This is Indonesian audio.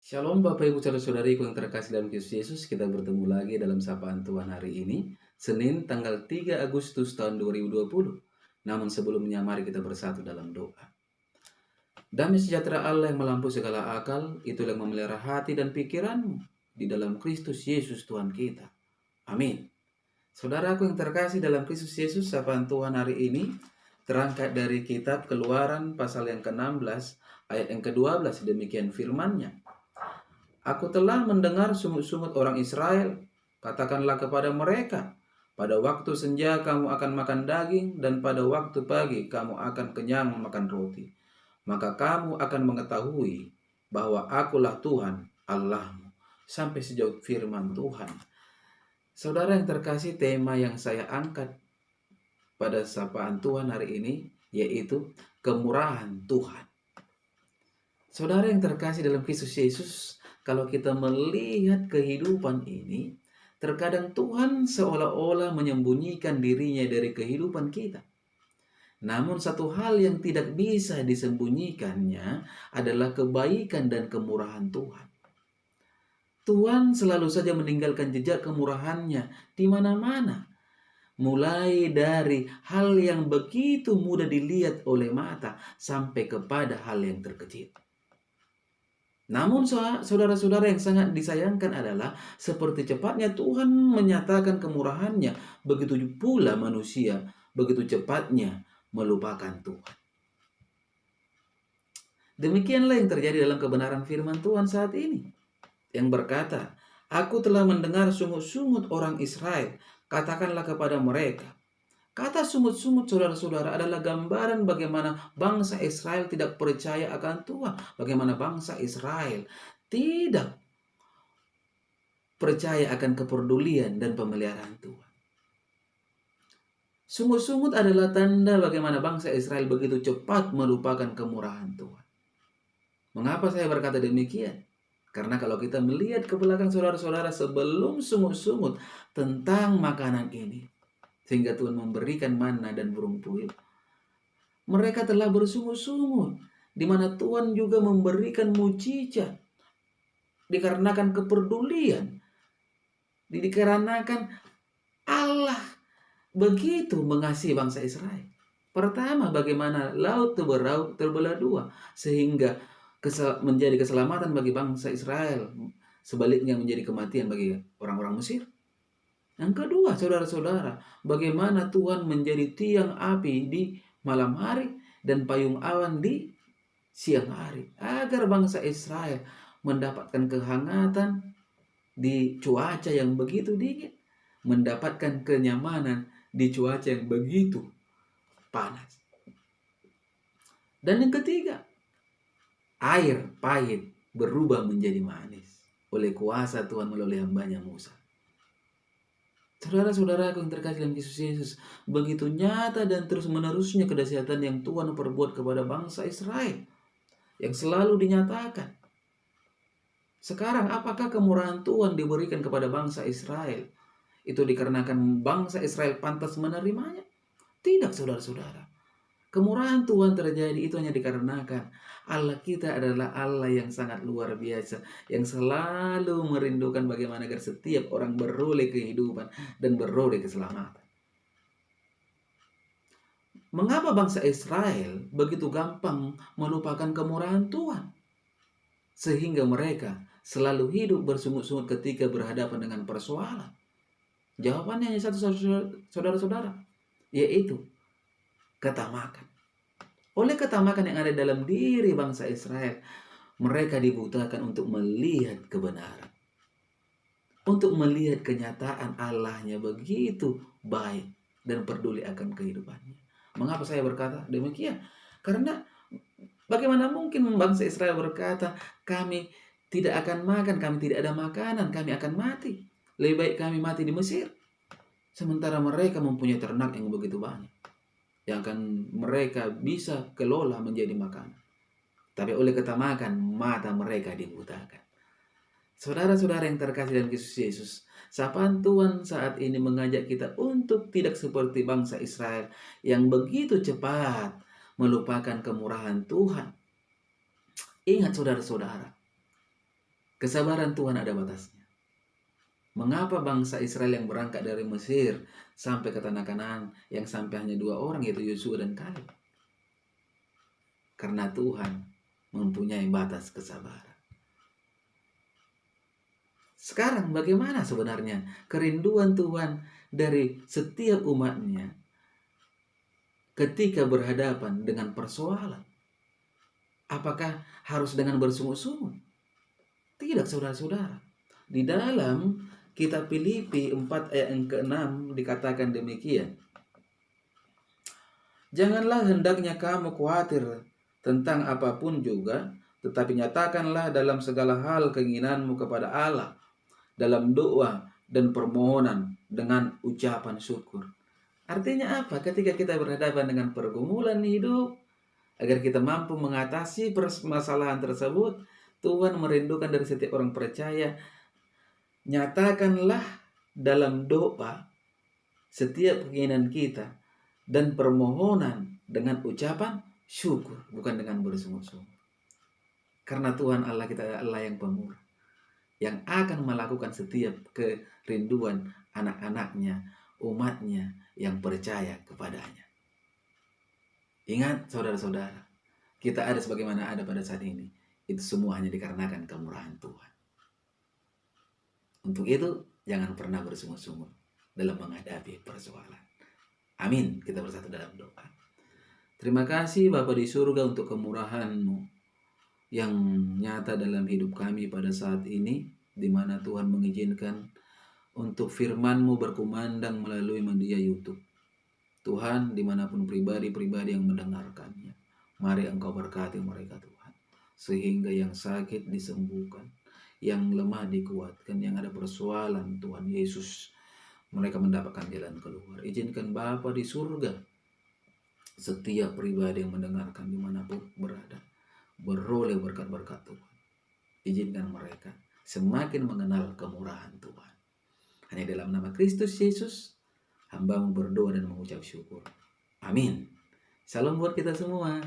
Shalom Bapak Ibu Saudara-saudariku yang terkasih dalam Kristus Yesus. Kita bertemu lagi dalam sapaan Tuhan hari ini, Senin tanggal 3 Agustus tahun 2020. Namun sebelumnya mari kita bersatu dalam doa. Damai sejahtera Allah yang melampaui segala akal, itu yang memelihara hati dan pikiranmu di dalam Kristus Yesus Tuhan kita. Amin. Saudaraku yang terkasih dalam Kristus Yesus, sapaan Tuhan hari ini terangkat dari kitab Keluaran pasal yang ke-16 ayat yang ke-12. Demikian firman-Nya. Aku telah mendengar sungut-sungut orang Israel. Katakanlah kepada mereka, pada waktu senja kamu akan makan daging, dan pada waktu pagi kamu akan kenyang makan roti. Maka kamu akan mengetahui bahwa akulah Tuhan Allahmu. Sampai sejauh firman Tuhan. Saudara yang terkasih, tema yang saya angkat pada sapaan Tuhan hari ini yaitu kemurahan Tuhan. Saudara yang terkasih dalam Kristus Yesus, kalau kita melihat kehidupan ini, terkadang Tuhan seolah-olah menyembunyikan dirinya dari kehidupan kita. Namun satu hal yang tidak bisa disembunyikannya adalah kebaikan dan kemurahan Tuhan. Tuhan selalu saja meninggalkan jejak kemurahannya di mana-mana. Mulai dari hal yang begitu mudah dilihat oleh mata sampai kepada hal yang terkecil. Namun saudara-saudara yang sangat disayangkan adalah seperti cepatnya Tuhan menyatakan kemurahannya, begitu pula manusia begitu cepatnya melupakan Tuhan. Demikianlah yang terjadi dalam kebenaran firman Tuhan saat ini, yang berkata, Aku telah mendengar sungut-sungut orang Israel, katakanlah kepada mereka. Kata sungut-sungut, saudara-saudara, adalah gambaran bagaimana bangsa Israel tidak percaya akan Tuhan. Bagaimana bangsa Israel tidak percaya akan kepedulian dan pemeliharaan Tuhan. Sungut-sungut adalah tanda bagaimana bangsa Israel begitu cepat melupakan kemurahan Tuhan. Mengapa saya berkata demikian? Karena kalau kita melihat ke belakang saudara-saudara sebelum sungut-sungut tentang makanan ini, sehingga Tuhan memberikan manna dan burung puyuh, mereka telah bersungut-sungut, di mana Tuhan juga memberikan mujizat, dikarenakan kepedulian, dikarenakan Allah begitu mengasihi bangsa Israel. Pertama, bagaimana laut terbelah dua, sehingga menjadi keselamatan bagi bangsa Israel, sebaliknya menjadi kematian bagi orang-orang Mesir. Yang kedua, saudara-saudara, bagaimana Tuhan menjadi tiang api di malam hari dan payung awan di siang hari, agar bangsa Israel mendapatkan kehangatan di cuaca yang begitu dingin, mendapatkan kenyamanan di cuaca yang begitu panas. Dan yang ketiga, air pahit berubah menjadi manis oleh kuasa Tuhan melalui hambanya Musa. Saudara-saudaraku yang terkasih dalam Kristus Yesus, begitu nyata dan terus-menerusnya kedahsyatan yang Tuhan perbuat kepada bangsa Israel, yang selalu dinyatakan. Sekarang, apakah kemurahan Tuhan diberikan kepada bangsa Israel? Itu dikarenakan bangsa Israel pantas menerimanya? Tidak, saudara-saudara. Kemurahan Tuhan terjadi itu hanya dikarenakan Allah kita adalah Allah yang sangat luar biasa, yang selalu merindukan bagaimana agar setiap orang beroleh kehidupan dan beroleh keselamatan. Mengapa bangsa Israel begitu gampang melupakan kemurahan Tuhan, sehingga mereka selalu hidup bersungut-sungut ketika berhadapan dengan persoalan? Jawabannya hanya satu, saudara-saudara, yaitu ketamakan. Oleh ketamakan yang ada dalam diri bangsa Israel, mereka dibutakan untuk melihat kebenaran, untuk melihat kenyataan Allahnya begitu baik dan peduli akan kehidupannya. Mengapa saya berkata demikian? Karena bagaimana mungkin bangsa Israel berkata, kami tidak akan makan, kami tidak ada makanan, kami akan mati. Lebih baik kami mati di Mesir. Sementara mereka mempunyai ternak yang begitu banyak, yang akan mereka bisa kelola menjadi makanan. Tapi oleh ketamakan, mata mereka dibutakan. Saudara-saudara yang terkasih dalam Kristus Yesus, sapaan Tuhan saat ini mengajak kita untuk tidak seperti bangsa Israel yang begitu cepat melupakan kemurahan Tuhan. Ingat saudara-saudara, Kesabaran Tuhan ada batasnya. Mengapa bangsa Israel yang berangkat dari Mesir sampai ke tanah Kanaan yang sampai hanya 2 orang, yaitu Yosua dan Kaleb? Karena Tuhan mempunyai batas kesabaran. Sekarang bagaimana sebenarnya kerinduan Tuhan dari setiap umatnya ketika berhadapan dengan persoalan? Apakah harus dengan bersungut-sungut? Tidak, saudara-saudara. Di dalam kitab Filipi 4 ayat yang ke-6 dikatakan demikian. Janganlah hendaknya kamu khawatir tentang apapun juga, tetapi nyatakanlah dalam segala hal keinginanmu kepada Allah dalam doa dan permohonan dengan ucapan syukur. Artinya apa? Ketika kita berhadapan dengan pergumulan hidup, agar kita mampu mengatasi permasalahan tersebut, Tuhan merindukan dari setiap orang percaya, nyatakanlah dalam doa setiap keinginan kita dan permohonan dengan ucapan syukur, bukan dengan bersungut-sungut. Karena Tuhan Allah kita adalah Allah yang pemurah, yang akan melakukan setiap kerinduan anak-anaknya, umatnya yang percaya kepadanya. Ingat saudara-saudara, kita ada sebagaimana ada pada saat ini, itu semua hanya dikarenakan kemurahan Tuhan. Untuk itu, jangan pernah bersungut-sungut dalam menghadapi persoalan. Amin. Kita bersatu dalam doa. Terima kasih Bapa di surga untuk kemurahan-Mu yang nyata dalam hidup kami pada saat ini, di mana Tuhan mengizinkan untuk firman-Mu berkumandang melalui media YouTube. Tuhan, dimanapun pribadi-pribadi yang mendengarkannya, mari Engkau berkati mereka Tuhan, sehingga yang sakit disembuhkan, yang lemah dikuatkan, yang ada persoalan Tuhan Yesus, mereka mendapatkan jalan keluar. Izinkan Bapa di surga, setiap pribadi yang mendengarkan dimanapun berada, beroleh berkat-berkat Tuhan. Izinkan mereka semakin mengenal kemurahan Tuhan. Hanya dalam nama Kristus Yesus, hamba-Mu berdoa dan mengucap syukur. Amin. Salam buat kita semua.